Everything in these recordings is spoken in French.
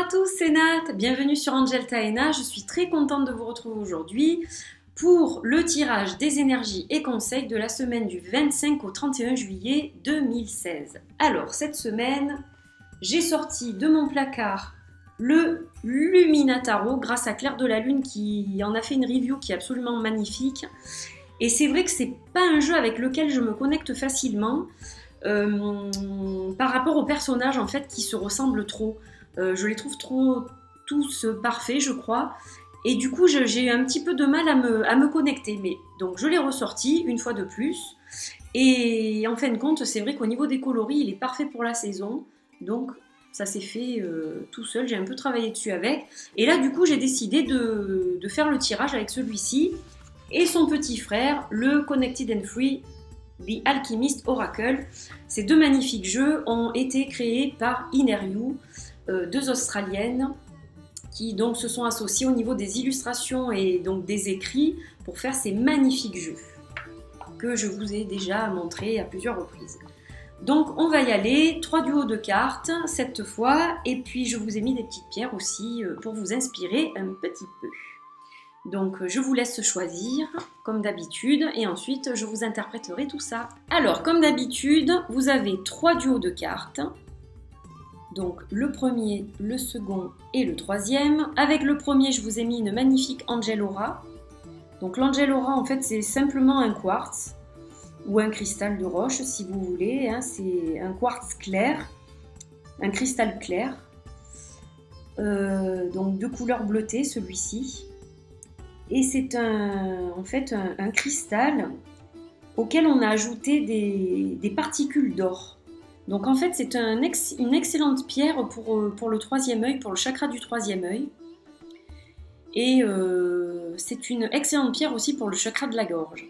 tous, c'est Nat, bienvenue sur Angel Taena, je suis très contente de vous retrouver aujourd'hui pour le tirage des énergies et conseils de la semaine du 25 au 31 juillet 2016. Alors, cette semaine, j'ai sorti de mon placard le Lumina Tarot grâce à Claire de la Lune qui en a fait une review qui est absolument magnifique. Et c'est vrai que c'est pas un jeu avec lequel je me connecte facilement par rapport aux personnages en fait qui se ressemblent trop. Je les trouve tous parfaits, je crois. Et du coup, j'ai eu un petit peu de mal à me connecter. Mais donc, je l'ai ressorti une fois de plus. Et en fin de compte, c'est vrai qu'au niveau des coloris, il est parfait pour la saison. Donc, ça s'est fait tout seul. J'ai un peu travaillé dessus avec. Et là, du coup, j'ai décidé de faire le tirage avec celui-ci. Et son petit frère, le Connected and Free, The Alchemist Oracle. Ces deux magnifiques jeux ont été créés par Ineriu, deux Australiennes qui donc se sont associées au niveau des illustrations et donc des écrits pour faire ces magnifiques jeux que je vous ai déjà montrés à plusieurs reprises. Donc on va y aller, 3 duos de cartes cette fois, et puis je vous ai mis des petites pierres aussi pour vous inspirer un petit peu. Donc je vous laisse choisir comme d'habitude et ensuite je vous interpréterai tout ça. Alors comme d'habitude, vous avez 3 duos de cartes. Donc le premier, le second et le troisième. Avec le premier, je vous ai mis une magnifique Angel Aura. Donc l'Angel Aura, en fait, c'est simplement un quartz ou un cristal de roche, si vous voulez. C'est un quartz clair, un cristal clair. Donc de couleur bleutée, celui-ci. Et c'est en fait un cristal auquel on a ajouté des particules d'or. Donc en fait, c'est une excellente pierre pour le troisième œil, pour le chakra du troisième œil. Et c'est une excellente pierre aussi pour le chakra de la gorge.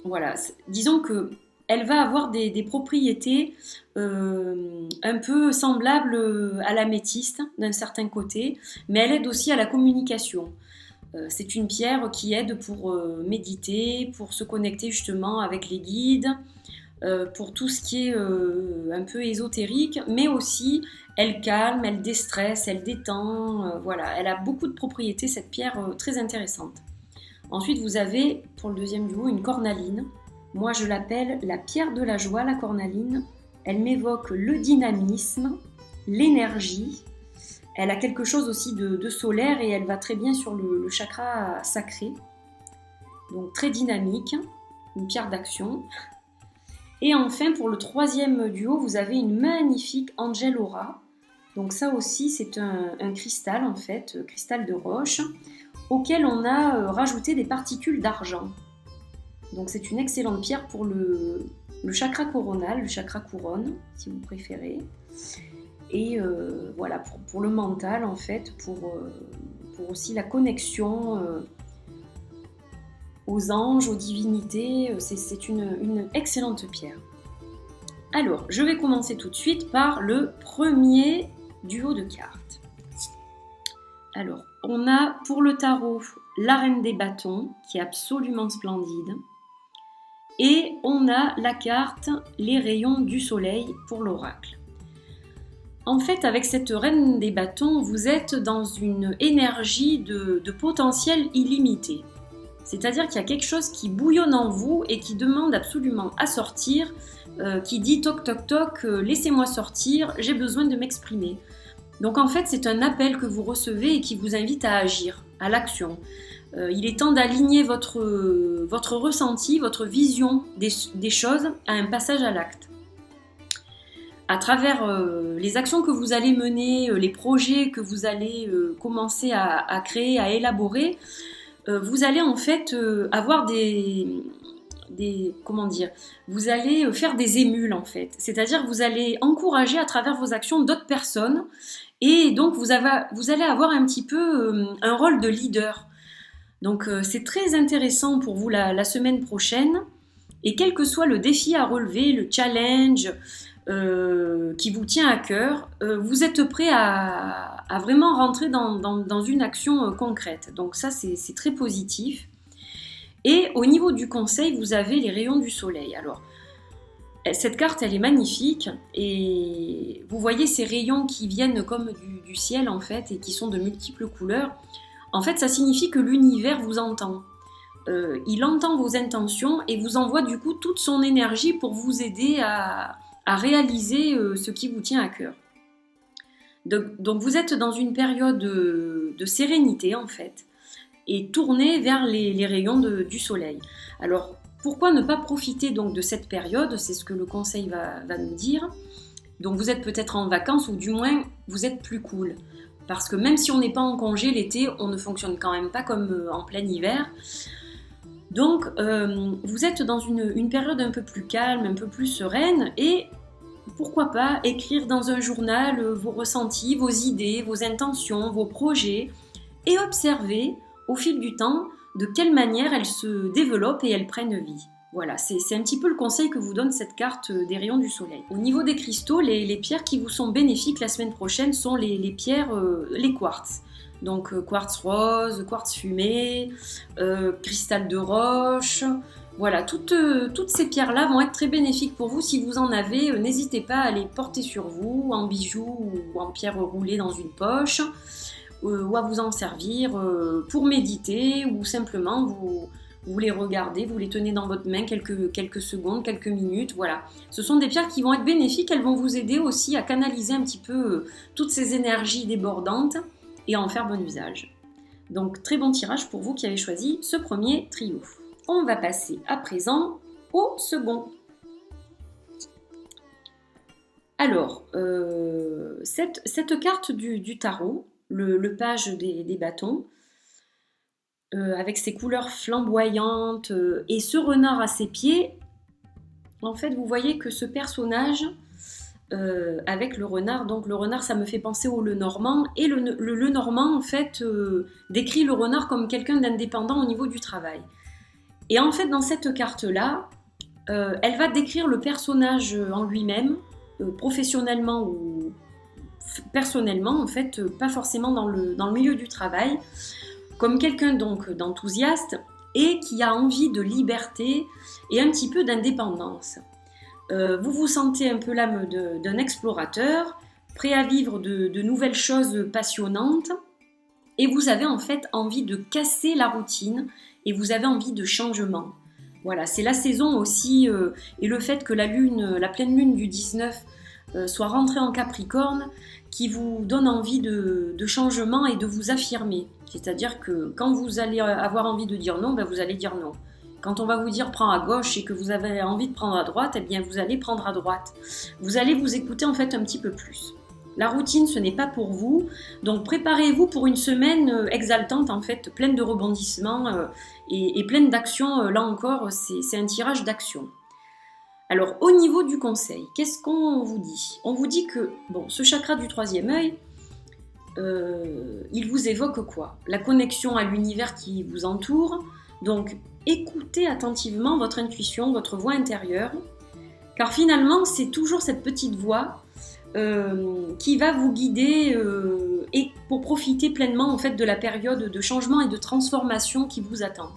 Voilà, disons qu'elle va avoir des propriétés un peu semblables à l'améthyste d'un certain côté, mais elle aide aussi à la communication. C'est une pierre qui aide pour méditer, pour se connecter justement avec les guides, pour tout ce qui est un peu ésotérique, mais aussi elle calme, elle déstresse, elle détend, voilà, elle a beaucoup de propriétés, cette pierre très intéressante. Ensuite, vous avez, pour le deuxième duo, une cornaline. Moi, je l'appelle la pierre de la joie, la cornaline. Elle m'évoque le dynamisme, l'énergie. Elle a quelque chose aussi de solaire et elle va très bien sur le chakra sacré. Donc, très dynamique, une pierre d'action. Et enfin, pour le troisième duo, vous avez une magnifique Angel Aura. Donc ça aussi, c'est un cristal, en fait, cristal de roche, auquel on a rajouté des particules d'argent. Donc c'est une excellente pierre pour le chakra coronal, le chakra couronne, si vous préférez. Et voilà, pour le mental, en fait, pour aussi la connexion aux anges, aux divinités, c'est une excellente pierre. Alors, je vais commencer tout de suite par le premier duo de cartes. Alors, on a pour le tarot la reine des bâtons, qui est absolument splendide. Et on a la carte les rayons du soleil pour l'oracle. En fait, avec cette reine des bâtons, vous êtes dans une énergie de potentiel illimité. C'est-à-dire qu'il y a quelque chose qui bouillonne en vous et qui demande absolument à sortir, qui dit toc toc toc, laissez-moi sortir, j'ai besoin de m'exprimer. Donc en fait, c'est un appel que vous recevez et qui vous invite à agir, à l'action. Il est temps d'aligner votre ressenti, votre vision des choses à un passage à l'acte. À travers les actions que vous allez mener, les projets que vous allez commencer à créer, à élaborer, vous allez en fait avoir vous allez faire des émules en fait. C'est-à-dire que vous allez encourager à travers vos actions d'autres personnes et donc vous allez avoir un petit peu un rôle de leader. Donc c'est très intéressant pour vous la semaine prochaine et quel que soit le défi à relever, le challenge qui vous tient à cœur, vous êtes prêt à vraiment rentrer dans une action concrète. Donc ça, c'est très positif. Et au niveau du conseil, vous avez les rayons du soleil. Alors, Cette carte, elle est magnifique et vous voyez ces rayons qui viennent comme du ciel en fait et qui sont de multiples couleurs. En fait, ça signifie que l'univers vous entend. Il entend vos intentions et vous envoie du coup toute son énergie pour vous aider à réaliser ce qui vous tient à cœur. Donc vous êtes dans une période de sérénité en fait et tournée vers les rayons du soleil. Alors pourquoi ne pas profiter donc de cette période? C'est ce que le conseil va nous dire. Donc vous êtes peut-être en vacances ou du moins vous êtes plus cool. Parce que même si on n'est pas en congé l'été, on ne fonctionne quand même pas comme en plein hiver. Donc vous êtes dans une période un peu plus calme, un peu plus sereine et pourquoi pas écrire dans un journal vos ressentis, vos idées, vos intentions, vos projets et observer au fil du temps de quelle manière elles se développent et elles prennent vie. Voilà, c'est un petit peu le conseil que vous donne cette carte des rayons du soleil. Au niveau des cristaux, les pierres qui vous sont bénéfiques la semaine prochaine sont les pierres, les quartz. Donc quartz rose, quartz fumé, cristal de roche. Voilà, toutes ces pierres-là vont être très bénéfiques pour vous. Si vous en avez, n'hésitez pas à les porter sur vous, en bijoux ou en pierres roulées dans une poche. Ou à vous en servir pour méditer ou simplement vous les regardez, vous les tenez dans votre main quelques secondes, quelques minutes, voilà. Ce sont des pierres qui vont être bénéfiques, elles vont vous aider aussi à canaliser un petit peu toutes ces énergies débordantes et à en faire bon usage. Donc très bon tirage pour vous qui avez choisi ce premier trio. On va passer à présent au second. Alors, cette carte du tarot, le page des bâtons, avec ses couleurs flamboyantes et ce renard à ses pieds, en fait, vous voyez que ce personnage, avec le renard, donc le renard, ça me fait penser au Lenormand, et le Lenormand, en fait, décrit le renard comme quelqu'un d'indépendant au niveau du travail. Et en fait, dans cette carte-là, elle va décrire le personnage en lui-même, professionnellement ou personnellement, en fait, pas forcément dans le milieu du travail, comme quelqu'un donc d'enthousiaste et qui a envie de liberté et un petit peu d'indépendance. Vous vous sentez un peu l'âme d'un explorateur, prêt à vivre de nouvelles choses passionnantes, et vous avez en fait envie de casser la routine et vous avez envie de changement. Voilà, c'est la saison aussi, et le fait que la pleine lune du 19 soit rentrée en Capricorne, qui vous donne envie de changement et de vous affirmer. C'est-à-dire que quand vous allez avoir envie de dire non, ben vous allez dire non. Quand on va vous dire prends à gauche et que vous avez envie de prendre à droite, eh bien vous allez prendre à droite. Vous allez vous écouter en fait un petit peu plus. La routine, ce n'est pas pour vous, donc préparez-vous pour une semaine exaltante en fait, pleine de rebondissements et pleine d'actions. Là encore, c'est un tirage d'action. Alors au niveau du conseil, qu'est-ce qu'on vous dit? On vous dit que bon, ce chakra du troisième œil, il vous évoque quoi? La connexion à l'univers qui vous entoure. Donc écoutez attentivement votre intuition, votre voix intérieure, car finalement c'est toujours cette petite voix qui va vous guider et pour profiter pleinement en fait de la période de changement et de transformation qui vous attend.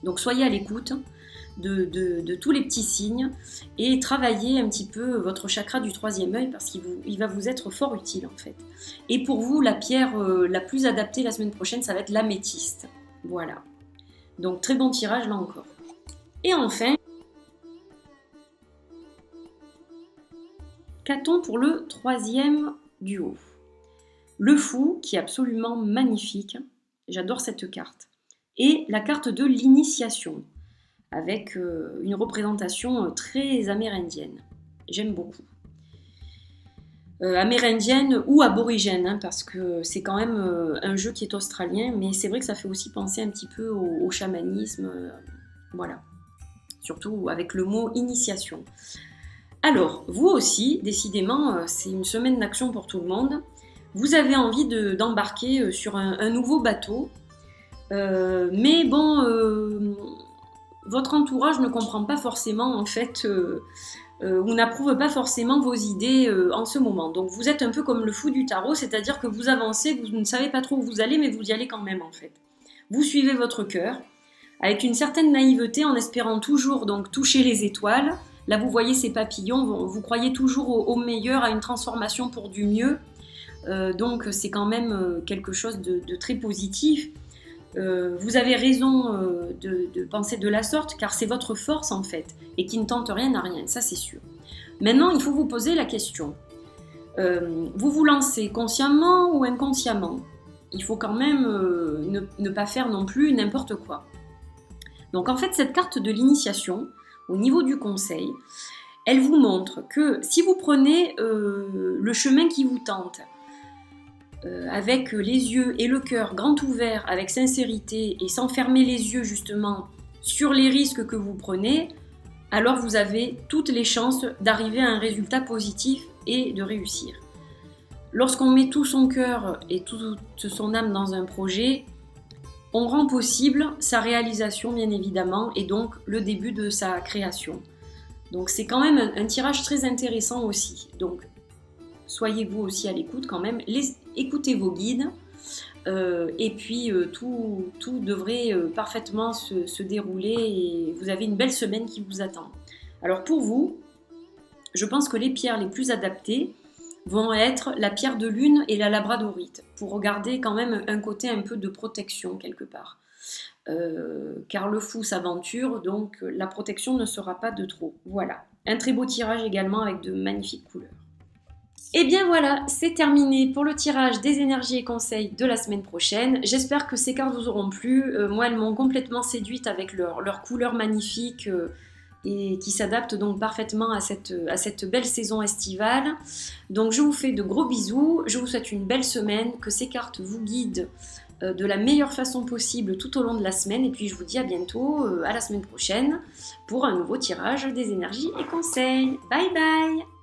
Donc soyez à l'écoute de tous les petits signes et travaillez un petit peu votre chakra du troisième œil parce qu'il va vous être fort utile en fait. Et pour vous, la pierre la plus adaptée la semaine prochaine, ça va être l'améthyste. Voilà. Donc très bon tirage là encore. Et enfin, qu'a-t-on pour le troisième duo? Le fou, qui est absolument magnifique. J'adore cette carte. Et la carte de l'initiation, avec une représentation très amérindienne. J'aime beaucoup. Amérindienne ou aborigène, hein, parce que c'est quand même un jeu qui est australien, mais c'est vrai que ça fait aussi penser un petit peu au chamanisme, voilà. Surtout avec le mot initiation. Alors, vous aussi, décidément, c'est une semaine d'action pour tout le monde. Vous avez envie d'embarquer sur un nouveau bateau, mais bon, votre entourage ne comprend pas forcément en fait ou n'approuve pas forcément vos idées en ce moment. Donc vous êtes un peu comme le fou du tarot, c'est-à-dire que vous avancez, vous ne savez pas trop où vous allez, mais vous y allez quand même en fait. Vous suivez votre cœur avec une certaine naïveté en espérant toujours donc toucher les étoiles, Là, vous voyez ces papillons, vous croyez toujours au meilleur, à une transformation pour du mieux. Donc, c'est quand même quelque chose de très positif. Vous avez raison de penser de la sorte, car c'est votre force en fait, et qui ne tente rien à rien, ça c'est sûr. Maintenant, il faut vous poser la question. Vous vous lancez consciemment ou inconsciemment? Il faut quand même ne pas faire non plus n'importe quoi. Donc en fait, cette carte de l'initiation, au niveau du conseil, elle vous montre que si vous prenez le chemin qui vous tente, avec les yeux et le cœur grand ouverts, avec sincérité et sans fermer les yeux justement sur les risques que vous prenez, alors vous avez toutes les chances d'arriver à un résultat positif et de réussir. Lorsqu'on met tout son cœur et toute son âme dans un projet, on rend possible sa réalisation bien évidemment et donc le début de sa création. Donc c'est quand même un tirage très intéressant aussi. Donc soyez vous aussi à l'écoute quand même, écoutez vos guides et puis tout devrait parfaitement se dérouler et vous avez une belle semaine qui vous attend. Alors pour vous, je pense que les pierres les plus adaptées vont être la pierre de lune et la labradorite pour regarder quand même un côté un peu de protection quelque part. Car le fou s'aventure, donc la protection ne sera pas de trop. Voilà, un très beau tirage également avec de magnifiques couleurs. Et bien voilà, c'est terminé pour le tirage des énergies et conseils de la semaine prochaine. J'espère que ces cartes vous auront plu. Moi, elles m'ont complètement séduite avec leurs couleurs magnifiques et qui s'adaptent donc parfaitement à cette belle saison estivale. Donc je vous fais de gros bisous, je vous souhaite une belle semaine, que ces cartes vous guident de la meilleure façon possible tout au long de la semaine. Et puis je vous dis à bientôt, à la semaine prochaine, pour un nouveau tirage des énergies et conseils. Bye bye!